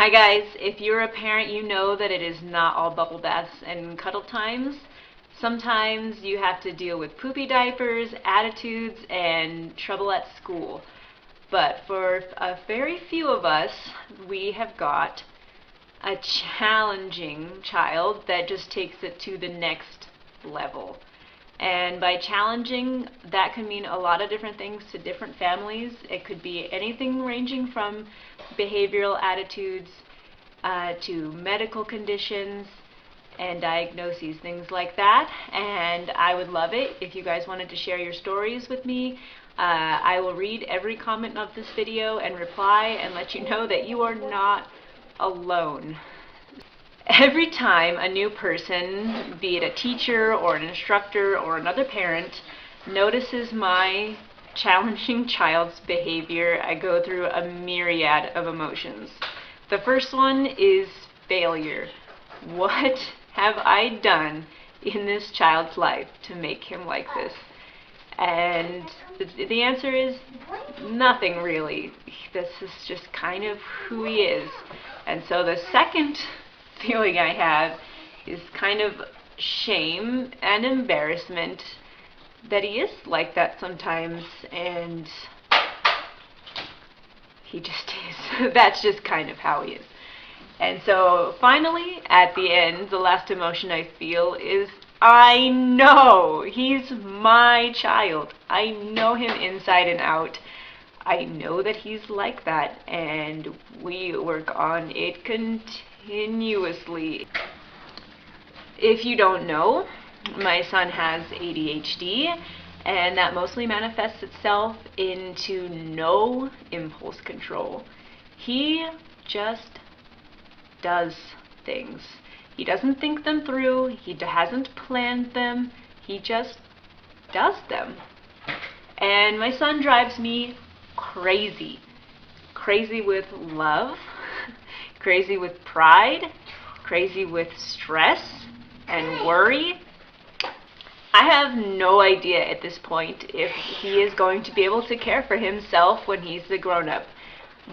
Hi guys, if you're a parent, you know that it is not all bubble baths and cuddle times. Sometimes you have to deal with poopy diapers, attitudes, and trouble at school. But for a very few of us, we have got a challenging child that just takes it to the next level. And by challenging, that can mean a lot of different things to different families. It could be anything ranging from behavioral attitudes to medical conditions and diagnoses, things like that. And I would love it if you guys wanted to share your stories with me. I will read every comment of this video and reply and let you know that you are not alone. Every time a new person, be it a teacher or an instructor or another parent, notices my challenging child's behavior, I go through a myriad of emotions. The first one is failure. What have I done in this child's life to make him like this? And the answer is nothing really. This is just kind of who he is. And so the second feeling I have is kind of shame and embarrassment that he is like that sometimes, and he just is. That's just kind of how he is. And so finally, at the end, the last emotion I feel is I know he's my child. I know him inside and out. I know that he's like that, and we work on it continuously. If you don't know, my son has ADHD, and that mostly manifests itself into no impulse control. He just does things. He doesn't think them through, he hasn't planned them, he just does them. And my son drives me crazy. Crazy with love, crazy with pride, crazy with stress and worry. I have no idea at this point if he is going to be able to care for himself when he's a grown-up.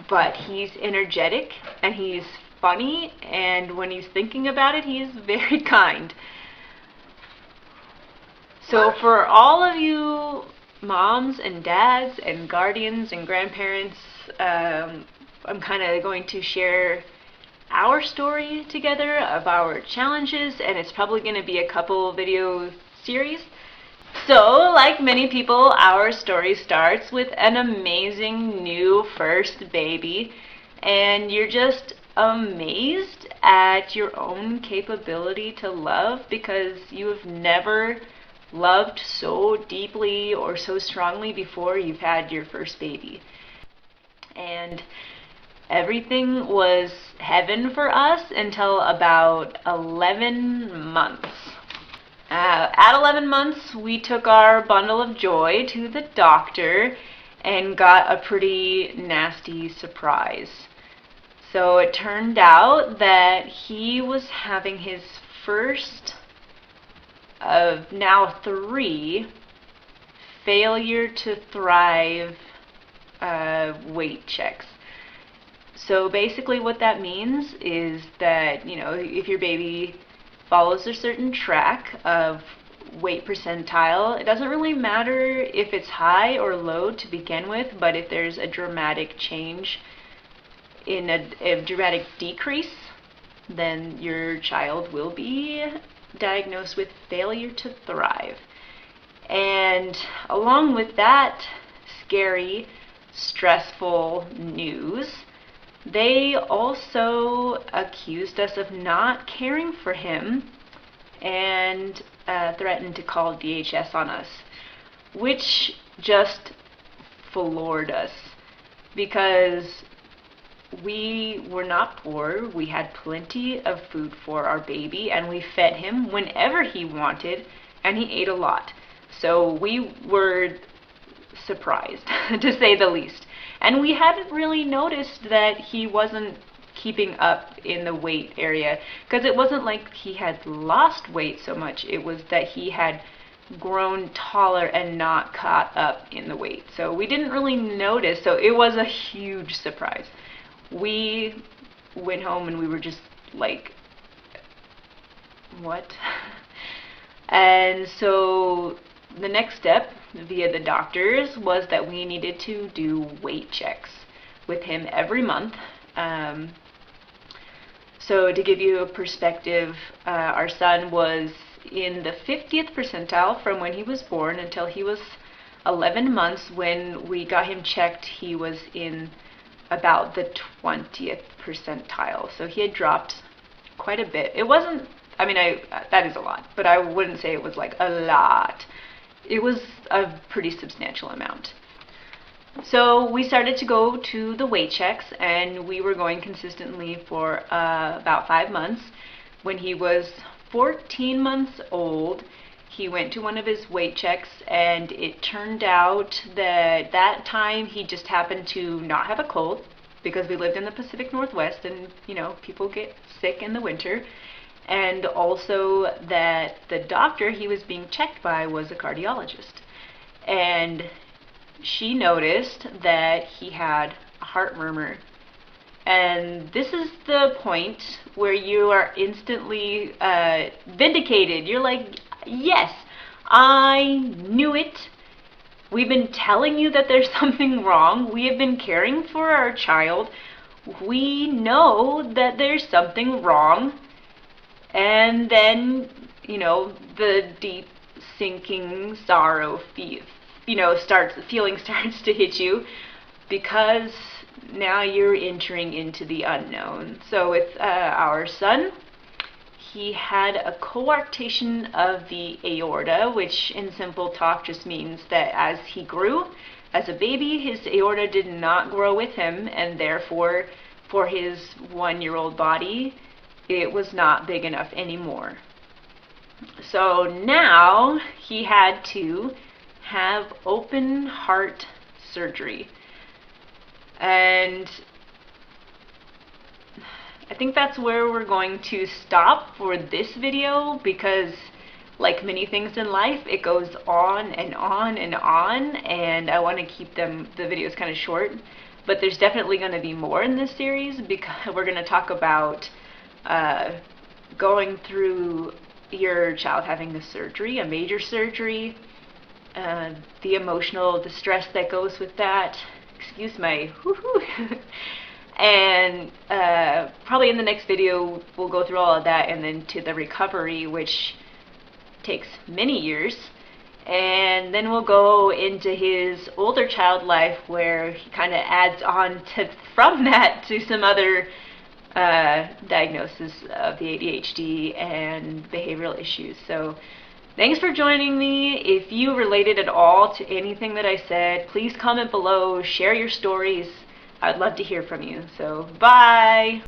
But he's energetic and he's funny, and when he's thinking about it, he's very kind. So for all of you moms and dads and guardians and grandparents, I'm kind of going to share our story together of our challenges, and it's probably going to be a couple video series. So, like many people, our story starts with an amazing new first baby, and you're just amazed at your own capability to love because you have never loved so deeply or so strongly before you've had your first baby. And everything was heaven for us until about 11 months. At 11 months, we took our bundle of joy to the doctor and got a pretty nasty surprise. So it turned out that he was having his first of now 3 failure to thrive weight checks. So basically what that means is that, you know, if your baby follows a certain track of weight percentile, it doesn't really matter if it's high or low to begin with, but if there's a dramatic change in a dramatic decrease, then your child will be diagnosed with failure to thrive. And along with that scary, stressful news, they also accused us of not caring for him and threatened to call DHS on us, which just floored us because we were not poor. We had plenty of food for our baby, and we fed him whenever he wanted, and he ate a lot. So we were surprised, to say the least. And we hadn't really noticed that he wasn't keeping up in the weight area, because it wasn't like he had lost weight so much, it was that he had grown taller and not caught up in the weight. So we didn't really notice, so it was a huge surprise. We went home and we were just like, what? And so the next step via the doctors was that we needed to do weight checks with him every month. So to give you a perspective, our son was in the 50th percentile from when he was born until he was 11 months. When we got him checked, he was in about the 20th percentile. So he had dropped quite a bit. It wasn't, I mean, that is a lot, but I wouldn't say it was like a lot. It was a pretty substantial amount. So we started to go to the weight checks, and we were going consistently for about 5 months. When he was 14 months old, he went to one of his weight checks, and it turned out that that time he just happened to not have a cold, because we lived in the Pacific Northwest, and you know, people get sick in the winter. And also that the doctor he was being checked by was a cardiologist. And she noticed that he had a heart murmur. And this is the point where you are instantly vindicated. You're like, yes, I knew it. We've been telling you that there's something wrong. We have been caring for our child. We know that there's something wrong. And then, you know, the deep sinking sorrow feeling starts to hit you, because now you're entering into the unknown. So with our son, he had a coarctation of the aorta, which in simple talk just means that as he grew, as a baby, his aorta did not grow with him, and therefore for his 1-year-old body, it was not big enough anymore. So now he had to have open heart surgery. And I think that's where we're going to stop for this video, because like many things in life, it goes on and on and on, and I want to keep the videos kind of short. But there's definitely going to be more in this series, because we're going to talk about going through your child having a surgery, a major surgery, the emotional distress that goes with that. Excuse my whoo-hoo. And probably in the next video we'll go through all of that, and then to the recovery, which takes many years. And then we'll go into his older child life, where he kind of adds on from that to some other diagnosis of the ADHD and behavioral issues. So thanks for joining me. If you related at all to anything that I said, please comment below, share your stories. I'd love to hear from you. So bye!